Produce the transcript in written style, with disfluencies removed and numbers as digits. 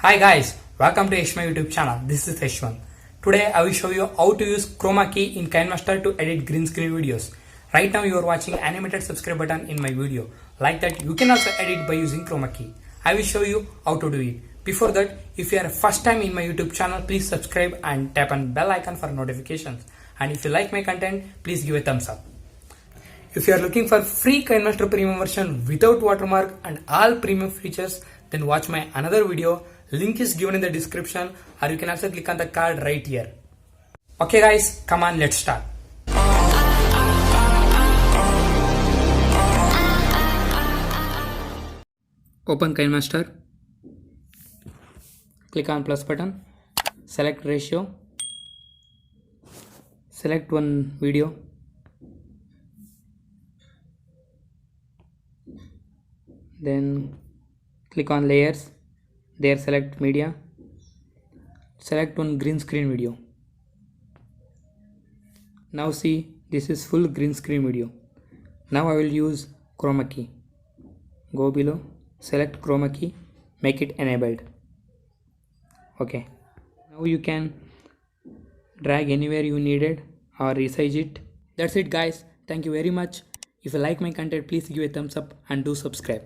Hi guys, welcome to Yashmahi YouTube channel. This is Yashwan. Today I will show you how to use Chroma key in Kinemaster to edit green screen videos. Right now you are watching animated subscribe button in my video. Like that you can also edit by using Chroma key. I will show you how to do it. Before that, if you are first time in my YouTube channel, please subscribe and tap on bell icon for notifications. And if you like my content, please give a thumbs up. If you are looking for free Kinemaster premium version without watermark and all premium features, then watch my another video. Link is given in the description, or you can also click on the card right here. Okay guys, come on, let's start. Open Kinemaster. Click on plus button. Select ratio. Select one video. Then click on layers. There select media. Select one green screen video. Now see, this is full green screen video. Now I will use Chroma key. Go below, select Chroma key, make it enabled. Okay. Now you can drag anywhere you needed or resize it. That's it guys. Thank you very much. If you like my content, please give a thumbs up and do subscribe.